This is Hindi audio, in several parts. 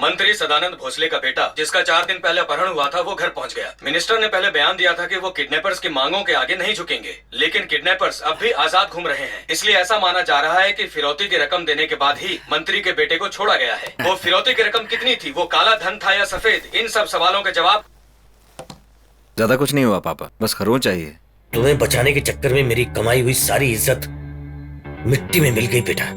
मंत्री सदानंद भोसले का बेटा, जिसका 4 दिन पहले अपहरण हुआ था, वो घर पहुंच गया। मिनिस्टर ने पहले बयान दिया था कि वो किडनैपर्स की मांगों के आगे नहीं झुकेंगे, लेकिन किडनैपर्स अब भी आजाद घूम रहे हैं। इसलिए ऐसा माना जा रहा है कि फिरौती की रकम देने के बाद ही मंत्री के बेटे को छोड़ा गया है। वो फिरौती की रकम कितनी थी, वो काला धन था या सफेद, इन सब सवालों के जवाब। ज्यादा कुछ नहीं हुआ पापा, बस खरोंच चाहिए। तुम्हें बचाने के चक्कर में मेरी कमाई हुई सारी इज्जत मिट्टी में मिल गई बेटा।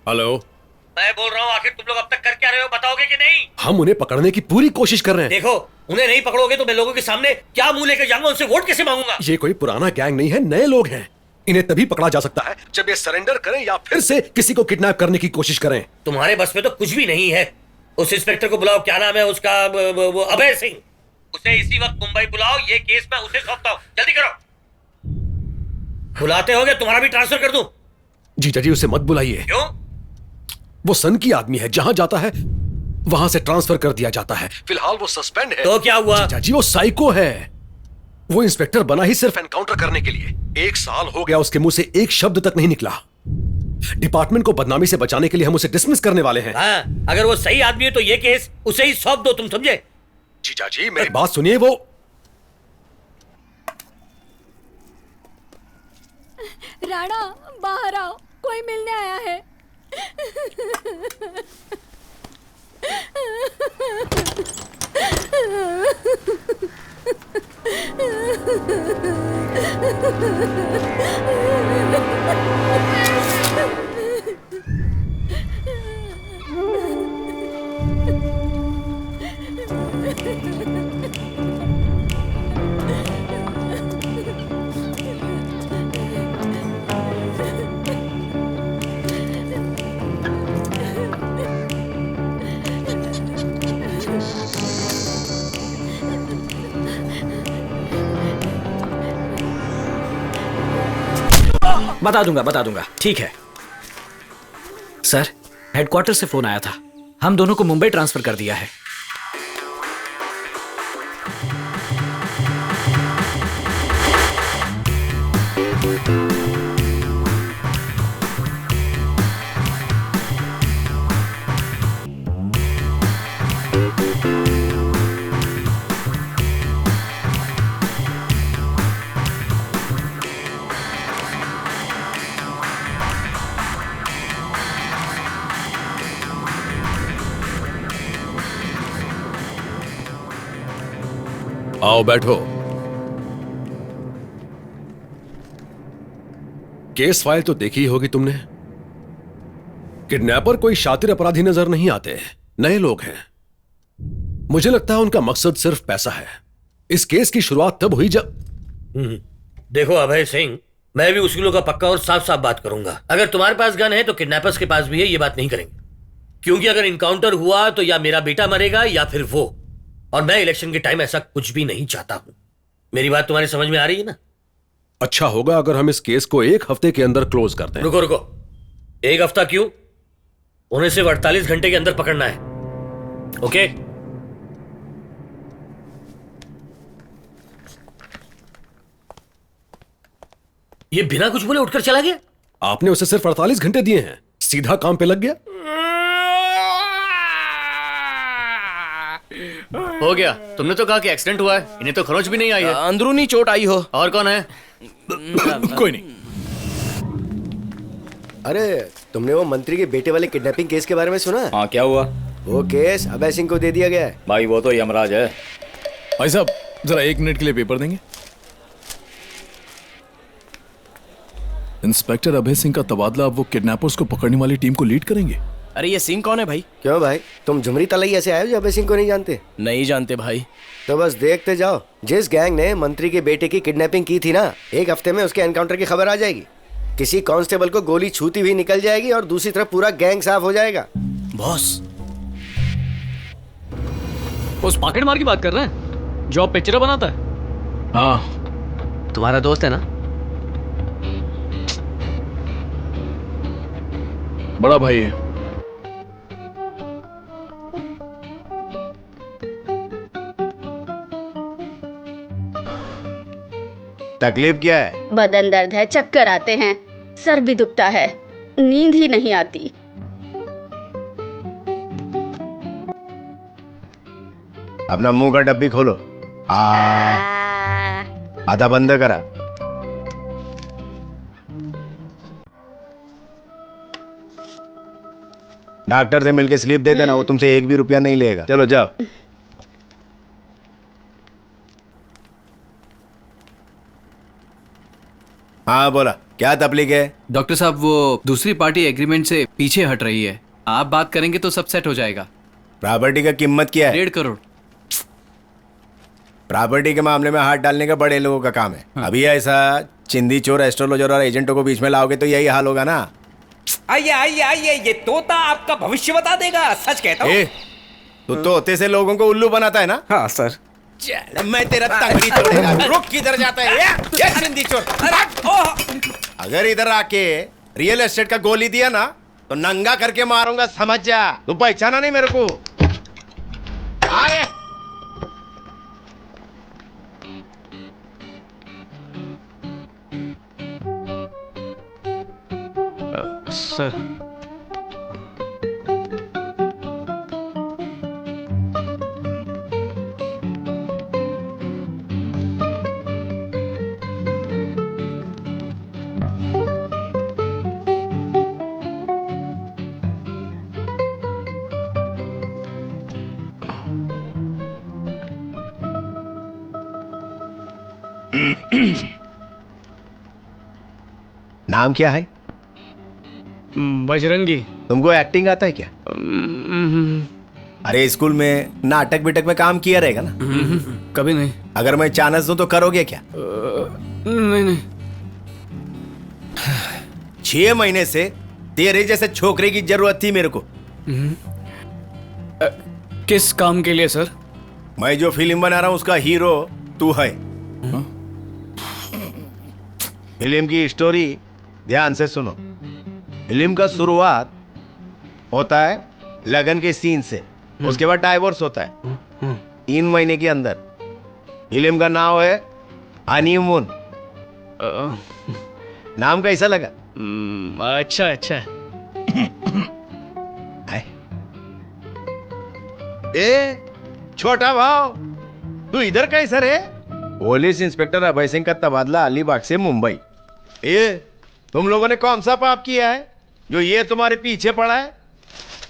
हेलो, मैं बोल रहा हूँ, आखिर तुम लोग अब तक कर क्या रहे हो, बताओगे कि नहीं? हम उन्हें पकड़ने की पूरी कोशिश कर रहे हैं। देखो, उन्हें नहीं पकड़ोगे तो मैं लोगों के सामने क्या मुंह लेकर जाऊंगा, उनसे वोट कैसे मांगूंगा? ये कोई पुराना गैंग नहीं है, नए लोग हैं। इन्हें तभी पकड़ा जा सकता है जब ये सरेंडर करें या फिर से किसी को किडनैप करने की कोशिश करें। तुम्हारे बस में तो कुछ भी नहीं है। उस इंस्पेक्टर को बुलाओ, क्या नाम है उसका, वो अभय सिंह। उसे इसी वक्त मुंबई बुलाओ, ये केस मैं उसे सौंपता हूँ, जल्दी करो। बुलाते होगे, तुम्हारा भी ट्रांसफर कर दूं? जीजा जी, उसे मत बुलाइए। क्यों? वो सन की आदमी है, जहां जाता है वहां से ट्रांसफर कर दिया जाता है। फिलहाल वो सस्पेंड है। तो क्या हुआ? जीजा जी, वो साइको है। वो इंस्पेक्टर बना ही सिर्फ एनकाउंटर करने के लिए। 1 साल हो गया, उसके मुंह से एक शब्द तक नहीं निकला। डिपार्टमेंट को बदनामी से बचाने के लिए हम उसे डिसमिस करने वाले हैं। हाँ, अगर वो सही आदमी है तो ये केस उसे ही सौंप दो, तुम समझे? जीजा जी, मेरी बात सुनिए। वो राणा, बाहर आओ, कोई मिलने आया है। बता दूंगा, ठीक है सर। हेडक्वार्टर से फोन आया था, हम दोनों को मुंबई ट्रांसफर कर दिया है। आओ, बैठो। केस फाइल तो देखी ही होगी तुमने। किडनैपर कोई शातिर अपराधी नजर नहीं आते, नए लोग हैं। मुझे लगता है उनका मकसद सिर्फ पैसा है। इस केस की शुरुआत तब हुई जब देखो अभय सिंह, मैं भी उसूलों का पक्का और साफ साफ बात करूंगा। अगर तुम्हारे पास गन है तो किडनैपर्स के पास भी है, ये बात नहीं करेंगे। क्योंकि अगर इनकाउंटर हुआ तो या मेरा बेटा मरेगा या फिर वो, और मैं इलेक्शन के टाइम ऐसा कुछ भी नहीं चाहता हूं। मेरी बात तुम्हारी समझ में आ रही है ना? अच्छा होगा अगर हम इस केस को 1 हफ्ते के अंदर क्लोज कर दें। रुको, 1 हफ्ता क्यों? उन्हें सिर्फ 48 घंटे के अंदर पकड़ना है। ओके? ये बिना कुछ बोले उठकर चला गया। आपने उसे सिर्फ 48 घंटे दिए हैं, सीधा काम पे लग गया। हो गया। तुमने तो कहा कि एक्सीडेंट हुआ है, इन्हें तो खरोंच भी नहीं आई है। अंदरूनी चोट आई हो। और कौन है? कोई नहीं। अरे, तुमने वो मंत्री के बेटे वाले किडनैपिंग केस के बारे में सुना? हाँ, क्या हुआ? वो केस अभय सिंह को दे दिया गया है। भाई वो तो यमराज है। भाई साहब, जरा 1 मिनट के लिए पेपर देंगे। इंस्पेक्टर अभय सिंह का तबादला अब वो किडनैपर्स को पकड़ने वाली टीम को लीड करेंगे। अरे ये सिंह कौन है भाई? क्यों भाई, तुम झुमरी तलैया से आए हो जो अभय सिंह को नहीं जानते? नहीं जानते भाई। तो बस देखते जाओ, जिस गैंग ने मंत्री के बेटे की किडनैपिंग की थी ना, 1 हफ्ते में उसके एनकाउंटर की खबर आ जाएगी। किसी कांस्टेबल को गोली छूती हुई निकल जाएगी और दूसरी तरफ पूरा गैंग साफ हो जाएगा। बॉस, उस पॉकेट मार की बात कर रहे हैं जो पिक्चर बनाता है? हाँ तुम्हारा दोस्त है ना? बड़ा भाई है। तकलीफ क्या है? बदन दर्द है, चक्कर आते हैं, सर भी दुखता है, नींद ही नहीं आती। अपना मुंह का डब्बी खोलो। आधा बंद करा। डॉक्टर से मिलके स्लिप दे देना, वो तुमसे 1 भी रुपया नहीं लेगा। चलो जाओ। हाँ बोला, क्या तकलीफ है? डॉक्टर साहब वो दूसरी पार्टी एग्रीमेंट से पीछे हट रही है, आप बात करेंगे तो सब सेट हो जाएगा। प्रॉपर्टी का कीमत क्या है? 1.5 करोड़। प्रॉपर्टी के मामले में हाथ डालने का बड़े लोगों का काम है। अभी ऐसा चिंदी चोर, एस्ट्रोलॉजर और एजेंटों को बीच में लाओगे तो यही हाल होगा ना। आइए आइए आइए, ये तोता आपका भविष्य बता देगा, सच कहता हूँ। तू तोते से लोगों को उल्लू बनाता है ना? हाँ सर। चल, मैं तेरा तंगड़ी तोड़ेगा। रुक, किधर जाता है ये चिंदी चोर? अगर इधर आके रियल एस्टेट का गोली दिया ना तो नंगा करके मारूंगा, समझ जा। तू पहचाना नहीं मेरे को? आए। सर नाम क्या है? बजरंगी। तुमको एक्टिंग आता है क्या? अरे स्कूल में नाटक बिटक में काम किया रहेगा ना? कभी नहीं। अगर मैं चांस दूं तो करोगे क्या? नहीं नहीं। 6 महीने से तेरे जैसे छोकरे की जरूरत थी मेरे को। किस काम के लिए सर? मैं जो फिल्म बना रहा हूं उसका हीरो तू है। फिल्म की स्टोरी ध्यान से सुनो। फिल्म का शुरुआत होता है लगन के सीन से, उसके बाद डाइवोर्स होता है 3 महीने के अंदर। फिल्म का नाम है हनीमून। नाम कैसा लगा? अच्छा अच्छा। ए छोटा भाव, तू इधर कैसा रे? पुलिस इंस्पेक्टर अभय सिंह का तबादला अलीबाग से मुंबई। ये तुम लोगों ने कौन सा पाप किया है जो ये तुम्हारे पीछे पड़ा है?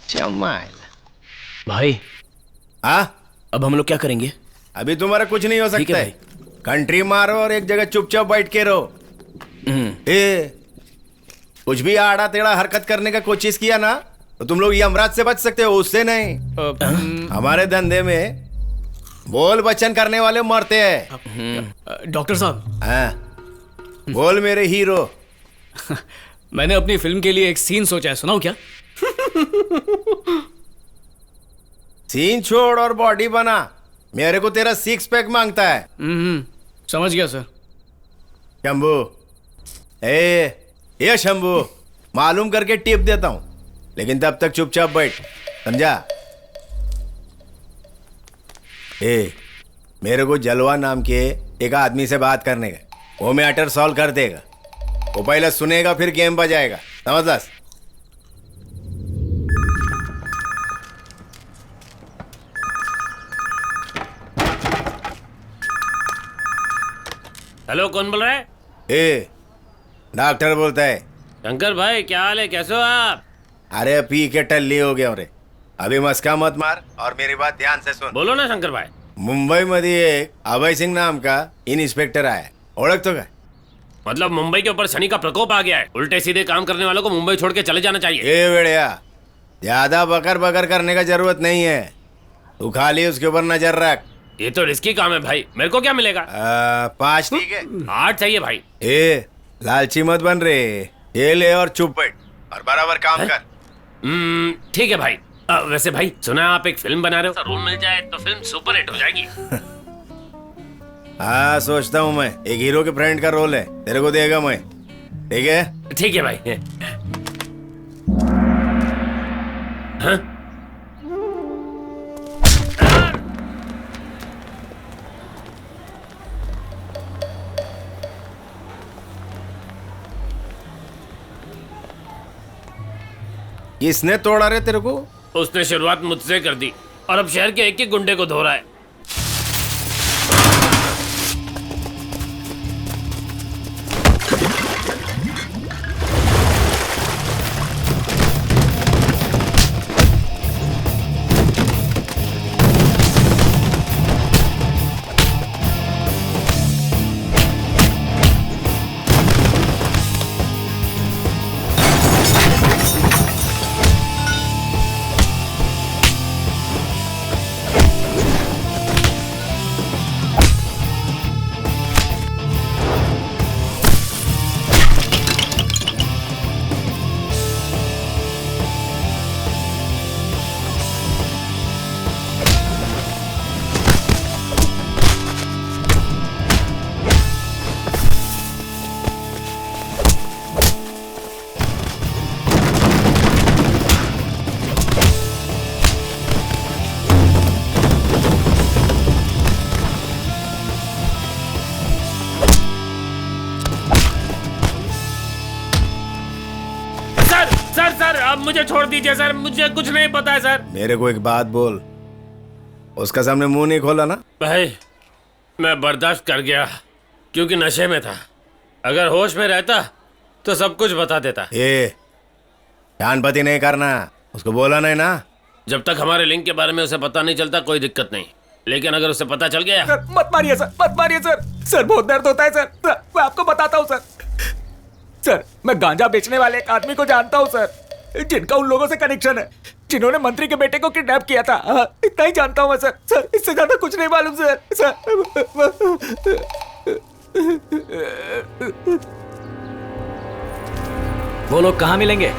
चमाल भाई, हाँ, अब हम लोग क्या करेंगे? अभी तुम्हारा कुछ नहीं हो ठीक है सकता है। कंट्री मारो और एक जगह चुपचाप बैठ के रहो। ए, कुछ भी आड़ा टेढ़ा हरकत करने का कोशिश किया ना तो तुम लोग यमराज से बच सकते हो, उससे नहीं। हमारे धंधे में बोल बचन करने वाले मरते हैं। डॉक्टर साहब, हाँ, बोल मेरे हीरो। मैंने अपनी फिल्म के लिए एक सीन सोचा है, सुनाऊं क्या? सीन छोड़ और बॉडी बना। मेरे को तेरा 6 पैक मांगता है। समझ गया सर। शंभू, ये शंभू, मालूम करके टिप देता हूं, लेकिन तब तक चुपचाप बैठ, समझा? मेरे को जलवा नाम के एक आदमी से बात करने का, वो मैटर सॉल्व कर देगा। वो पहले सुनेगा फिर गेम बजाएगा, समझ? हेलो, कौन बोल रहा है? डॉक्टर बोलता है। शंकर भाई, क्या हाल है, कैसे हो आप? अरे पी के टल्ली हो गया रे। अभी मस्का मत मार और मेरी बात ध्यान से सुन। बोलो ना शंकर भाई। मुंबई मध्ये एक अभय सिंह नाम का इंस्पेक्टर आया, ओळखतो का? मतलब मुंबई के ऊपर शनि का प्रकोप आ गया है। उल्टे सीधे काम करने वालों को मुंबई छोड़ के चले जाना चाहिए। ए बेड़िया, ज्यादा बकर बकर करने का जरूरत नहीं है। तू खाली उसके ऊपर नजर रख। ये तो रिस्की काम है भाई, मेरे को क्या मिलेगा? 5 ठीक है? 8 चाहिए भाई। लालची मत बन रे। ये ले और चुप बैठ और बराबर काम कर। ठीक है भाई। वैसे भाई, सुना आप एक फिल्म बना रहे हो, रोल मिल जाए तो फिल्म सुपर हिट हो जाएगी। हाँ सोचता हूँ मैं, एक हीरो के फ्रेंड का रोल है, तेरे को देगा मैं, ठीक है? ठीक है भाई। हाँ? किसने तोड़ा रे तेरे को? उसने शुरुआत मुझसे कर दी और अब शहर के एक एक गुंडे को धो रहा है। सर अब मुझे छोड़ दीजिए सर, मुझे कुछ नहीं पता है सर। मेरे को एक बात बोल, उसका सामने मुंह नहीं खोला ना? भाई मैं बर्दाश्त कर गया क्योंकि नशे में था, अगर होश में रहता तो सब कुछ बता देता। ये जानपति नहीं करना, उसको बोला नहीं ना? जब तक हमारे लिंक के बारे में उसे पता नहीं चलता कोई दिक्कत नहीं, लेकिन अगर उसे पता चल गया। सर मत मारिए सर, मत मारिए सर, सर बहुत दर्द होता है सर, मैं आपको बताता हूँ सर, मैं गांजा बेचने वाले एक आदमी को जानता हूँ सर, जिनका उन लोगों से कनेक्शन है जिन्होंने मंत्री के बेटे को किडनैप किया था। इतना ही जानता हूँ मैं सर, इससे ज्यादा कुछ नहीं मालूम सर। वो लोग कहाँ मिलेंगे?